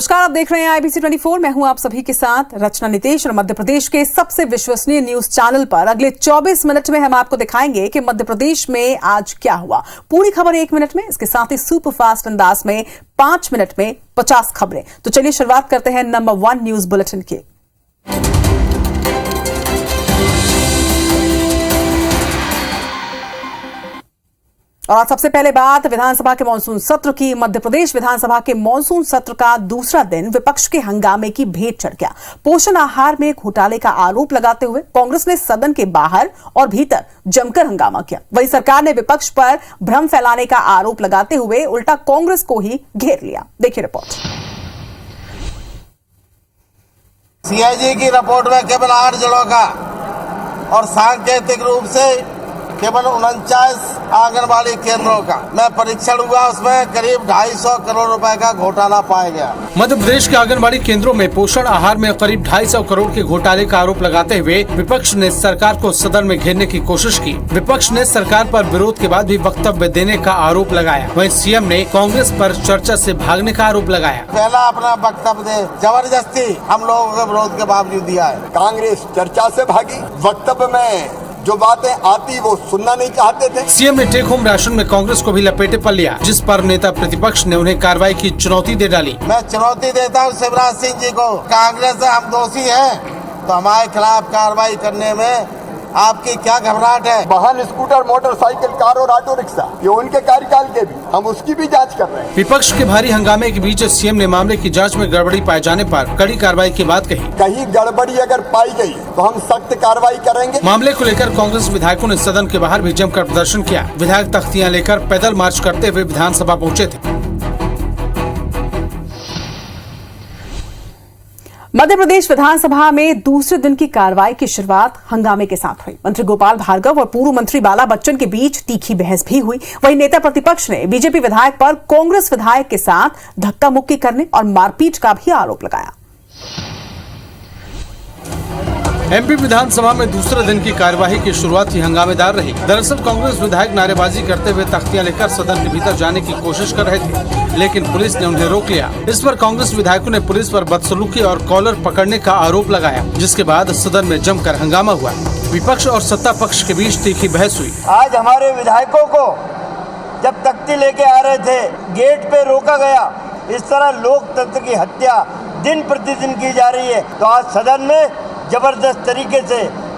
नमस्कार, आप देख रहे हैं आईबीसी 24। मैं हूं आप सभी के साथ रचना नितेश और मध्य प्रदेश के सबसे विश्वसनीय न्यूज चैनल पर अगले 24 मिनट में हम आपको दिखाएंगे कि मध्य प्रदेश में आज क्या हुआ। पूरी खबर 1 मिनट में, इसके साथ ही सुपर फास्ट अंदाज में 5 मिनट में 50 खबरें। तो चलिए शुरुआत करते हैं नंबर 1 न्यूज बुलेटिन की। और आज सबसे पहले बात विधानसभा के मानसून सत्र की। मध्य प्रदेश विधानसभा के मानसून सत्र का दूसरा दिन विपक्ष के हंगामे की भेंट चढ़ गया। पोषण आहार में घोटाले का आरोप लगाते हुए कांग्रेस ने सदन के बाहर और भीतर जमकर हंगामा किया। वहीं सरकार ने विपक्ष पर भ्रम फैलाने का आरोप लगाते हुए उल्टा कांग्रेस को ही घेर लिया। देखिए रिपोर्ट। सीएजी की रिपोर्ट में केवल 8 जिलों का और सांकेतिक रूप से केवल 49 आंगनबाड़ी केंद्रों का मैं परीक्षण हुआ, उसमें करीब 250 करोड़ रुपए का घोटाला पाया गया। मध्य प्रदेश के आंगनबाड़ी केंद्रों में पोषण आहार में करीब 250 करोड़ के घोटाले का आरोप लगाते हुए विपक्ष ने सरकार को सदन में घेरने की कोशिश की। विपक्ष ने सरकार पर विरोध के बाद भी वक्तव्य देने का आरोप लगाया। वहीं सीएम ने कांग्रेस पर चर्चा से भागने का आरोप लगाया। पहला अपना वक्तव्य दे, जबरदस्ती हम लोगों के विरोध के बावजूद दिया है। कांग्रेस चर्चा से भागी, वक्तव्य में जो बातें आती वो सुनना नहीं चाहते थे। सीएम ने टेक होम राशन में कांग्रेस को भी लपेटे पर लिया, जिस पर नेता प्रतिपक्ष ने उन्हें कार्रवाई की चुनौती दे डाली। मैं चुनौती देता हूं शिवराज सिंह जी को, कांग्रेस से हम दोषी हैं तो हमारे खिलाफ कार्रवाई करने में आपकी क्या घबराहट है। वाहन, स्कूटर, मोटरसाइकिल, कार और ऑटो रिक्शा, ये उनके कार्यकाल के भी, हम उसकी भी जांच कर रहे हैं। विपक्ष के भारी हंगामे के बीच सीएम ने मामले की जांच में गड़बड़ी पाए जाने पर कड़ी कार्रवाई की बात कही। कहीं गड़बड़ी अगर पाई गई तो हम सख्त कार्रवाई करेंगे। मामले को लेकर कांग्रेस विधायकों ने सदन के बाहर भी जमकर प्रदर्शन किया। विधायक तख्तियां लेकर पैदल मार्च करते हुए विधानसभा पहुंचे थे। मध्य प्रदेश विधानसभा में दूसरे दिन की कार्रवाई की शुरुआत हंगामे के साथ हुई। मंत्री गोपाल भार्गव और पूर्व मंत्री बाला बच्चन के बीच तीखी बहस भी हुई। वहीं नेता प्रतिपक्ष ने बीजेपी विधायक पर कांग्रेस विधायक के साथ धक्का मुक्की करने और मारपीट का भी आरोप लगाया। एमपी विधानसभा में दूसरे दिन की कार्यवाही की शुरुआत ही हंगामेदार रही। दरअसल कांग्रेस विधायक नारेबाजी करते हुए तख्तियां लेकर सदन के भीतर जाने की कोशिश कर रहे थे, लेकिन पुलिस ने उन्हें रोक लिया। इस पर कांग्रेस विधायकों ने पुलिस पर बदसलूकी और कॉलर पकड़ने का आरोप लगाया, जिसके बाद सदन में जमकर हंगामा हुआ। विपक्ष और सत्ता पक्ष के बीच तीखी बहस हुई। आज हमारे विधायकों को जब तख्ती लेके आ रहे थे, गेट पे रोका गया। इस तरह लोकतंत्र की हत्या दिन प्रतिदिन की जा रही है, तो आज सदन में जबरदस्त तरीके से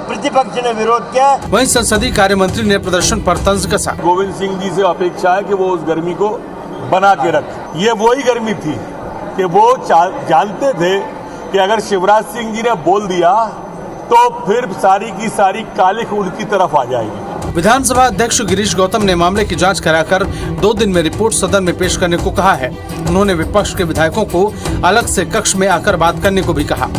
प्रतिपक्ष ने विरोध किया। वहीं संसदीय कार्य मंत्री ने प्रदर्शन पर तंज कसा। गोविंद सिंह जी से अपेक्षा है कि वो उस गर्मी को बना के रखें। ये वही गर्मी थी कि वो जानते थे कि अगर शिवराज सिंह जी ने बोल दिया तो फिर सारी की सारी कालिख उनकी तरफ आ जाएगी। विधानसभा अध्यक्ष गिरीश गौतम ने मामले की जांच कराकर 2 दिन में रिपोर्ट सदन में पेश करने को कहा है। उन्होंने विपक्ष के विधायकों को अलग से कक्ष में आकर बात करने को भी कहा।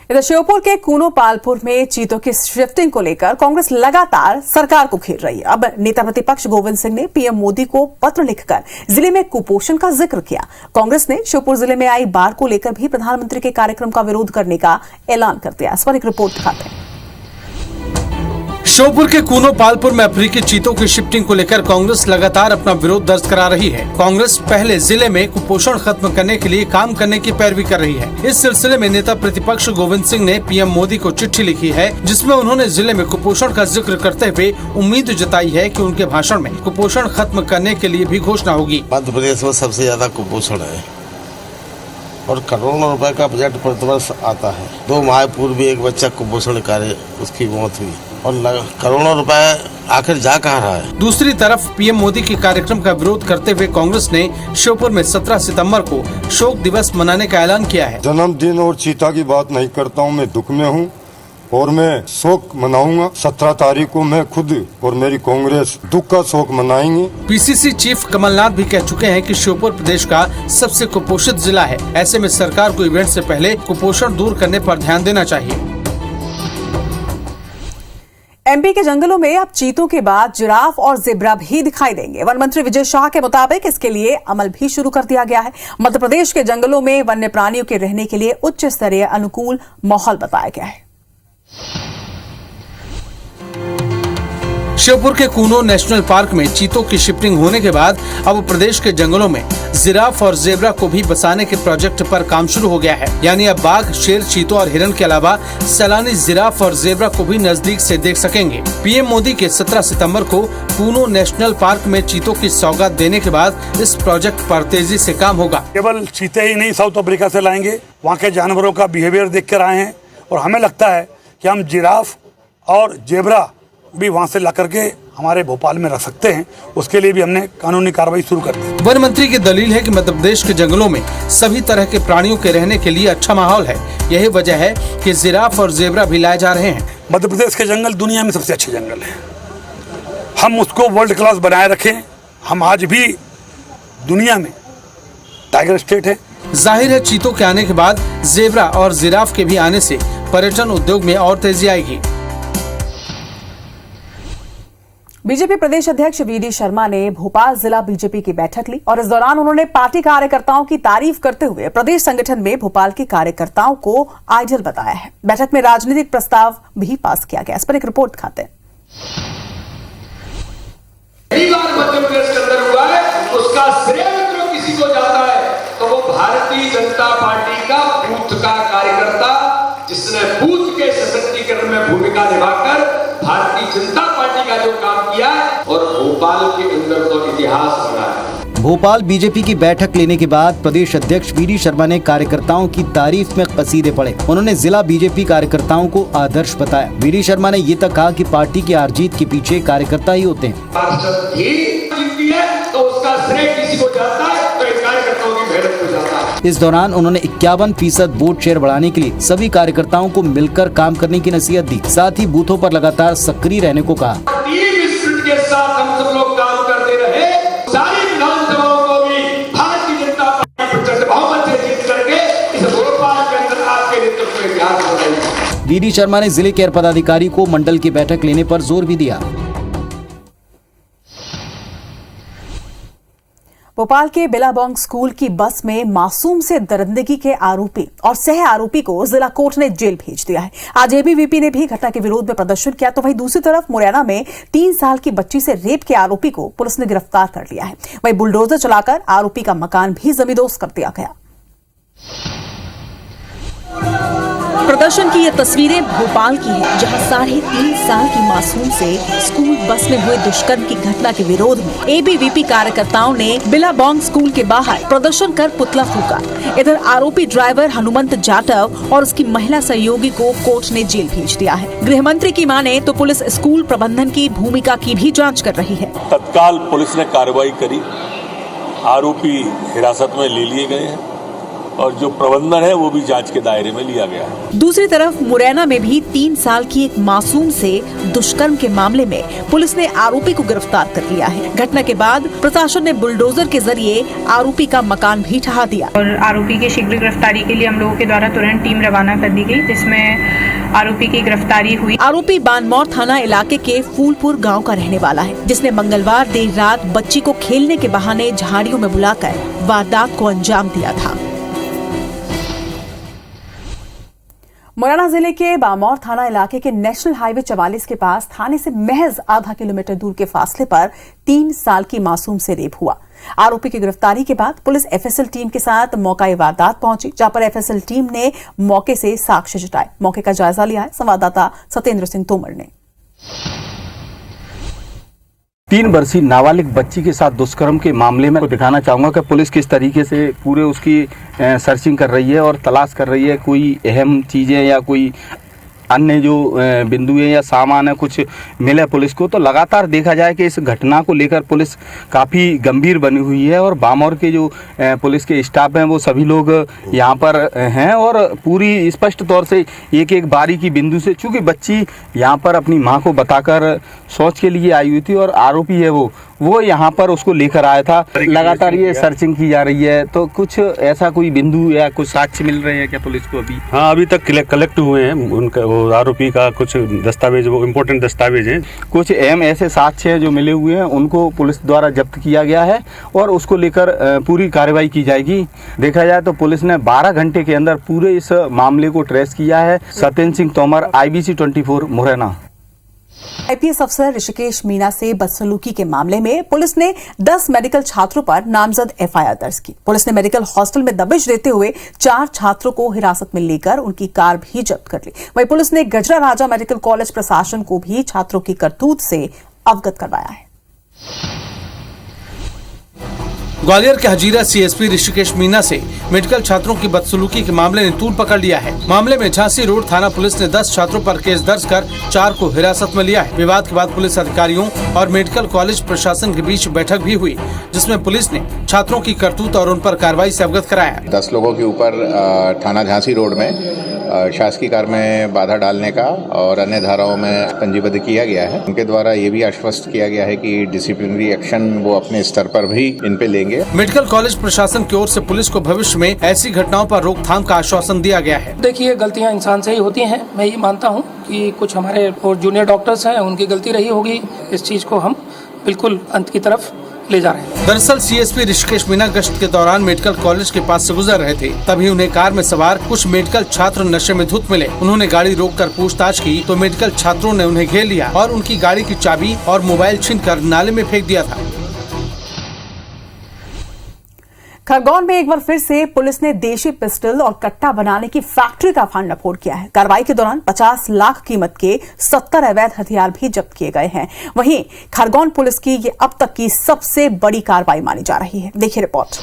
इधर श्योपुर के कूनो पालपुर में चीतों की शिफ्टिंग को लेकर कांग्रेस लगातार सरकार को घेर रही है। अब नेता प्रतिपक्ष गोविंद सिंह ने पीएम मोदी को पत्र लिखकर जिले में कुपोषण का जिक्र किया। कांग्रेस ने श्योपुर जिले में आई बाढ़ को लेकर भी प्रधानमंत्री के कार्यक्रम का विरोध करने का ऐलान कर दिया। इस पर एक रिपोर्ट दिखाते हैं। श्योपुर के कूनो पालपुर में अफ्रीकी चीतों की शिफ्टिंग को लेकर कांग्रेस लगातार अपना विरोध दर्ज करा रही है। कांग्रेस पहले जिले में कुपोषण खत्म करने के लिए काम करने की पैरवी कर रही है। इस सिलसिले में नेता प्रतिपक्ष गोविंद सिंह ने पीएम मोदी को चिट्ठी लिखी है, जिसमें उन्होंने जिले में कुपोषण का जिक्र करते हुए उम्मीद जताई है कि उनके भाषण में कुपोषण खत्म करने के लिए भी घोषणा होगी। मध्य प्रदेश में सबसे ज्यादा कुपोषण है और करोड़ों रुपए का बजट प्रतिवर्ष आता है। 2 माह पूर्व भी एक बच्चा कुपोषण कार्य उसकी मौत हुई और करोड़ों रुपए आखिर जा कहाँ रहा है। दूसरी तरफ पीएम मोदी के कार्यक्रम का विरोध करते हुए कांग्रेस ने श्योपुर में 17 सितंबर को शोक दिवस मनाने का ऐलान किया है। जन्मदिन और चीता की बात नहीं करता हूँ, मैं दुख में हूँ और मैं शोक मनाऊंगा। 17 तारीख को मैं खुद और मेरी कांग्रेस दुख का शोक मनाएंगे। पीसीसी चीफ कमलनाथ भी कह चुके हैं कि श्योपुर प्रदेश का सबसे कुपोषित जिला है। ऐसे में सरकार को इवेंट से पहले कुपोषण दूर करने पर ध्यान देना चाहिए। एमपी के जंगलों में अब चीतों के बाद जिराफ और जेब्रा भी दिखाई देंगे। वन मंत्री विजय शाह के मुताबिक इसके लिए अमल भी शुरू कर दिया गया है। मध्य प्रदेश के जंगलों में वन्य प्राणियों के रहने के लिए उच्च स्तरीय अनुकूल माहौल बताया गया है। श्योपुर के कूनो नेशनल पार्क में चीतों की शिफ्टिंग होने के बाद अब प्रदेश के जंगलों में जिराफ और जेब्रा को भी बसाने के प्रोजेक्ट पर काम शुरू हो गया है। यानी अब बाघ, शेर, चीतों और हिरण के अलावा सैलानी जिराफ और जेब्रा को भी नजदीक से देख सकेंगे। पीएम मोदी के 17 सितंबर को कूनो नेशनल पार्क में चीतों की सौगात देने के बाद इस प्रोजेक्ट पर तेजी से काम होगा। केवल चीते ही नहीं, साउथ अफ्रीका से लाएंगे, वहाँ के जानवरों का बिहेवियर देख कर आए हैं और हमें लगता है कि हम जिराफ और जेब्रा भी वहाँ से ला करके हमारे भोपाल में रख सकते हैं। उसके लिए भी हमने कानूनी कार्रवाई शुरू कर दी। वन मंत्री की दलील है कि मध्य प्रदेश के जंगलों में सभी तरह के प्राणियों के रहने के लिए अच्छा माहौल है। यही वजह है कि जिराफ और जेब्रा भी लाए जा रहे हैं। मध्य प्रदेश के जंगल दुनिया में सबसे अच्छे जंगल हैं। हम उसको वर्ल्ड क्लास बनाए रखें। हम आज भी दुनिया में टाइगर स्टेट है। जाहिर है चीतों के आने के बाद जेब्रा और जिराफ के भी आने से पर्यटन उद्योग में और तेजी आएगी। बीजेपी प्रदेश अध्यक्ष वीडी शर्मा ने भोपाल जिला बीजेपी की बैठक ली और इस दौरान उन्होंने पार्टी कार्यकर्ताओं की तारीफ करते हुए प्रदेश संगठन में भोपाल के कार्यकर्ताओं को आइडियल बताया है। बैठक में राजनीतिक प्रस्ताव भी पास किया गया। इस पर एक रिपोर्ट दिखाते हैं। मध्य प्रदेश के अंदर हुआ है, उसका श्रेय मित्रों किसी को जाता है तो वो भारतीय जनता पार्टी का बूथ का कार्यकर्ता, जिसने बूथ के सशक्तिकरण में भूमिका निभाकर भारतीय जनता पार्टी का जो काम किया और भोपाल के अंदर तो इतिहास बना है। भोपाल बीजेपी की बैठक लेने के बाद प्रदेश अध्यक्ष वीडी शर्मा ने कार्यकर्ताओं की तारीफ में कसीदे पढ़े। उन्होंने जिला बीजेपी कार्यकर्ताओं को आदर्श बताया। वीडी शर्मा ने ये तक कहा कि पार्टी की हार जीत के पीछे कार्यकर्ता ही होते हैं। तो उसका श्रेय किसी को जाता है तो कार्यकर्ताओं की मेहनत को जाता है। इस दौरान उन्होंने 51% वोट शेयर बढ़ाने के लिए सभी कार्यकर्ताओं को मिलकर काम करने की नसीहत दी। साथ ही बूथों पर लगातार सक्रिय रहने को कहा। टीम स्पिरिट के साथ हम सब लोग काम करते रहे। सारी विधानसभाओं को भी भारतीय जनता पार्टी से बहुमत से जीत करके इस भोपाल के अंदर आपके नेतृत्व में ध्यान रखेंगे। वीडी शर्मा ने जिले के पदाधिकारी को मंडल की बैठक लेने पर जोर भी दिया। भोपाल के बिलाबोंग स्कूल की बस में मासूम से दरिंदगी के आरोपी और सह आरोपी को जिला कोर्ट ने जेल भेज दिया है। आज एबीवीपी ने भी घटना के विरोध में प्रदर्शन किया, तो वहीं दूसरी तरफ मुरैना में 3 साल की बच्ची से रेप के आरोपी को पुलिस ने गिरफ्तार कर लिया है। वहीं बुलडोजर चलाकर आरोपी का मकान भी जमींदोज कर दिया गया। प्रदर्शन की ये तस्वीरें भोपाल की है, जहां 3.5 साल की मासूम से स्कूल बस में हुए दुष्कर्म की घटना के विरोध में एबीवीपी कार्यकर्ताओं ने बिलाबोंग स्कूल के बाहर प्रदर्शन कर पुतला फूका। इधर आरोपी ड्राइवर हनुमंत जाटव और उसकी महिला सहयोगी को कोर्ट ने जेल भेज दिया है। गृह मंत्री की माने तो पुलिस स्कूल प्रबंधन की भूमिका की भी जाँच कर रही है। तत्काल पुलिस ने कार्रवाई करी, आरोपी हिरासत में ले लिए गए हैं और जो प्रबंधन है वो भी जांच के दायरे में लिया गया है। दूसरी तरफ मुरैना में भी 3 साल की एक मासूम से दुष्कर्म के मामले में पुलिस ने आरोपी को गिरफ्तार कर लिया है। घटना के बाद प्रशासन ने बुलडोजर के जरिए आरोपी का मकान भी ढहा दिया और आरोपी की शीघ्र गिरफ्तारी के लिए हम लोगों के द्वारा तुरंत टीम रवाना कर दी गई, जिसमें आरोपी की गिरफ्तारी हुई। आरोपी बानमौर थाना इलाके के फूलपुर गाँव का रहने वाला है, जिसने मंगलवार देर रात बच्ची को खेलने के बहाने झाड़ियों में बुलाकर वारदात को अंजाम दिया था। मुरैना जिले के बामौर थाना इलाके के नेशनल हाईवे 44 के पास थाने से महज आधा किलोमीटर दूर के फासले पर 3 साल की मासूम से रेप हुआ। आरोपी की गिरफ्तारी के बाद पुलिस एफएसएल टीम के साथ मौका वारदात पहुंची, जहां पर एफएसएल टीम ने मौके से साक्ष्य जुटाए। मौके का जायजा लिया है संवाददाता सत्येंद्र सिंह तोमर ने। 3 वर्षीय नाबालिग बच्ची के साथ दुष्कर्म के मामले में दिखाना चाहूँगा कि पुलिस किस तरीके से पूरे उसकी सर्चिंग कर रही है और तलाश कर रही है। कोई अहम चीज़ें या कोई अन्य जो बिंदुएं या सामान है कुछ मिले पुलिस को, तो लगातार देखा जाए कि इस घटना को लेकर पुलिस काफ़ी गंभीर बनी हुई है और बामौर के जो पुलिस के स्टाफ हैं वो सभी लोग यहाँ पर हैं और पूरी स्पष्ट तौर से एक एक बारीकी बिंदु से, चूँकि बच्ची यहाँ पर अपनी माँ को बताकर शौच के लिए आई हुई थी और आरोपी है वो यहाँ पर उसको लेकर आया था। लगातार ये सर्चिंग की जा रही है, तो कुछ ऐसा कोई बिंदु या कुछ साक्ष्य मिल रहे हैं क्या पुलिस को अभी? हाँ, अभी तक कलेक्ट हुए हैं उनका, वो आरोपी का कुछ दस्तावेज, वो इम्पोर्टेंट दस्तावेज हैं। कुछ अहम ऐसे साक्ष्य हैं जो मिले हुए हैं, उनको पुलिस द्वारा जब्त किया गया है और उसको लेकर पूरी कार्रवाई की जाएगी। देखा जाए तो पुलिस ने 12 घंटे के अंदर पूरे इस मामले को ट्रेस किया है। सत्येंद्र सिंह तोमर, IBC 24 मुरैना। आईपीएस अफसर ऋषिकेश मीना से बदसलूकी के मामले में पुलिस ने 10 मेडिकल छात्रों पर नामजद एफआईआर दर्ज की। पुलिस ने मेडिकल हॉस्टल में दबिश देते हुए 4 छात्रों को हिरासत में लेकर उनकी कार भी जब्त कर ली। वहीं पुलिस ने गजरा राजा मेडिकल कॉलेज प्रशासन को भी छात्रों की करतूत से अवगत करवाया है। ग्वालियर के हजीरा सीएसपी ऋषिकेश मीना से मेडिकल छात्रों की बदसलूकी के मामले ने तूल पकड़ लिया है। मामले में झांसी रोड थाना पुलिस ने 10 छात्रों पर केस दर्ज कर 4 को हिरासत में लिया है। विवाद के बाद पुलिस अधिकारियों और मेडिकल कॉलेज प्रशासन के बीच बैठक भी हुई, जिसमें पुलिस ने छात्रों की करतूत और उन पर कार्रवाई से अवगत कराया। 10 लोगों के ऊपर थाना झांसी रोड में शासकीय कार्य में बाधा डालने का और अन्य धाराओं में पंजीबद्ध किया गया है। उनके द्वारा ये भी आश्वस्त किया गया है कि डिसिप्लिनरी एक्शन वो अपने स्तर पर भी इन पे लेंगे। मेडिकल कॉलेज प्रशासन की ओर से पुलिस को भविष्य में ऐसी घटनाओं पर रोकथाम का आश्वासन दिया गया है। देखिए, गलतियां इंसान से ही होती हैं। मैं ये मानता हूं कि कुछ हमारे और जूनियर डॉक्टर्स हैं, उनकी गलती रही होगी। इस चीज को हम बिल्कुल अंत की तरफ ले जा रहे हैं। दरअसल सीएसपी ऋषिकेश मीना गश्त के दौरान मेडिकल कॉलेज के पास से गुजर रहे थे, तभी उन्हें कार में सवार कुछ मेडिकल छात्र नशे में धुत मिले। उन्होंने गाड़ी रोककर पूछताछ की तो मेडिकल छात्रों ने उन्हें घेर लिया और उनकी गाड़ी की चाबी और मोबाइल छीनकर नाले में फेंक दिया था। खरगोन में एक बार फिर से पुलिस ने देशी पिस्टल और कट्टा बनाने की फैक्ट्री का फांडाफोड़ किया है। कार्रवाई के दौरान 50 लाख कीमत के 70 अवैध हथियार भी जब्त किए गए हैं। वहीं खरगोन पुलिस की ये अब तक की सबसे बड़ी कार्रवाई मानी जा रही है। देखिए रिपोर्ट।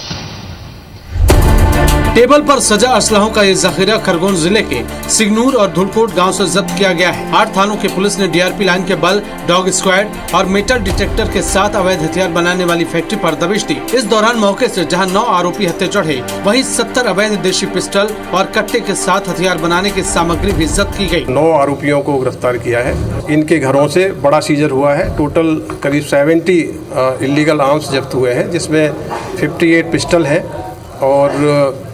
टेबल पर सजा असलहों का ये जखीरा खरगोन जिले के सिगनूर और धुलकोट गांव से जब्त किया गया है। 8 थानों की पुलिस ने डीआरपी लाइन के बल, डॉग स्क्वाड और मेटल डिटेक्टर के साथ अवैध हथियार बनाने वाली फैक्ट्री पर दबिश दी। इस दौरान मौके से जहां 9 आरोपी हत्थे चढ़े, वहीं 70 अवैध देशी पिस्टल और कट्टे के साथ हथियार बनाने की सामग्री भी जब्त की गयी। 9 आरोपियों को गिरफ्तार किया है। इनके घरों से बड़ा सीजर हुआ है। टोटल करीब 70 इलीगल आर्म्स जब्त हुए हैं, जिसमें 58 पिस्टल है और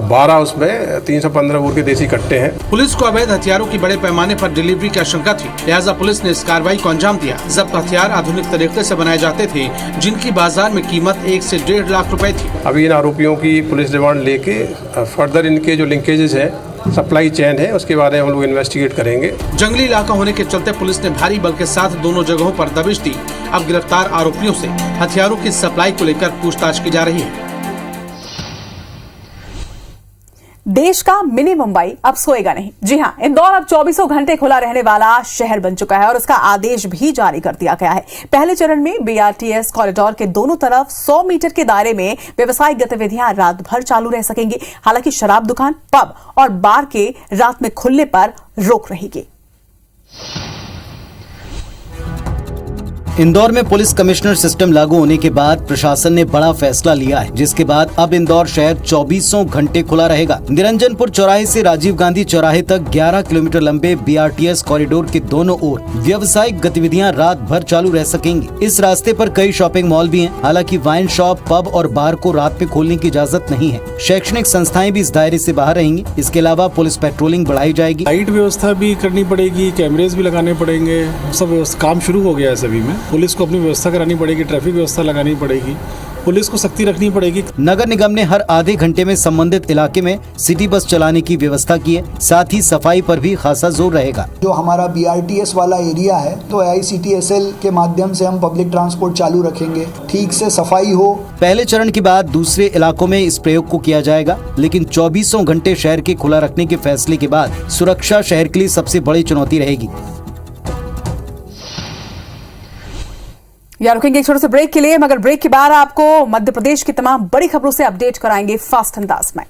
12 उसमें 315 बोर के देसी कट्टे हैं। पुलिस को अवैध हथियारों की बड़े पैमाने पर डिलीवरी की आशंका थी, लिहाजा पुलिस ने इस कार्रवाई को अंजाम दिया। जब्त हथियार आधुनिक तरीके से बनाए जाते थे, जिनकी बाजार में कीमत 1 से 1.5 लाख रुपए थी। अभी इन आरोपियों की पुलिस रिमांड लेके फर्दर इनके जो लिंकेजेस है, सप्लाई चेन है, उसके बारे में हम लोग इन्वेस्टिगेट करेंगे। जंगली इलाका होने के चलते पुलिस ने भारी बल के साथ दोनों जगहों पर दबिश दी। अब गिरफ्तार आरोपियों से हथियारों की सप्लाई को लेकर पूछताछ की जा रही है। देश का मिनी मुंबई अब सोएगा नहीं। जी हां, इंदौर अब 24 घंटे खुला रहने वाला शहर बन चुका है और उसका आदेश भी जारी कर दिया गया है। पहले चरण में बीआरटीएस कॉरिडोर के दोनों तरफ 100 मीटर के दायरे में व्यावसायिक गतिविधियां रात भर चालू रह सकेंगी। हालांकि शराब दुकान, पब और बार के रात में खुलने पर रोक रहेगी। इंदौर में पुलिस कमिश्नर सिस्टम लागू होने के बाद प्रशासन ने बड़ा फैसला लिया है, जिसके बाद अब इंदौर शहर 24 घंटे खुला रहेगा। निरंजनपुर चौराहे से राजीव गांधी चौराहे तक 11 किलोमीटर लंबे बीआरटीएस कॉरिडोर के दोनों ओर व्यावसायिक गतिविधियां रात भर चालू रह सकेंगी। इस रास्ते पर कई शॉपिंग मॉल भी हैं। हालांकि वाइन शॉप, पब और बार को रात में खोलने की इजाजत नहीं है। शैक्षणिक संस्थाएं भी इस दायरे से बाहर रहेंगी। इसके अलावा पुलिस पेट्रोलिंग बढ़ाई जाएगी। लाइट व्यवस्था भी करनी पड़ेगी, कैमरेज भी लगाने पड़ेंगे। सब काम शुरू हो गया है सभी में। पुलिस को अपनी व्यवस्था करानी पड़ेगी, ट्रैफिक व्यवस्था लगानी पड़ेगी, पुलिस को सख्ती रखनी पड़ेगी। नगर निगम ने हर आधे घंटे में संबंधित इलाके में सिटी बस चलाने की व्यवस्था की है। साथ ही सफाई पर भी खासा जोर रहेगा। जो हमारा बीआरटीएस वाला एरिया है, तो AICTSL के माध्यम से हम पब्लिक ट्रांसपोर्ट चालू रखेंगे, ठीक से सफाई हो। पहले चरण के बाद दूसरे इलाकों में इस प्रयोग को किया जाएगा, लेकिन 24 घंटे शहर के खुला रखने के फैसले के बाद सुरक्षा शहर के लिए सबसे बड़ी चुनौती रहेगी। या रुकेंगे एक छोटे से ब्रेक के लिए, मगर ब्रेक के बाद आपको मध्य प्रदेश की तमाम बड़ी खबरों से अपडेट कराएंगे फास्ट अंदाज में।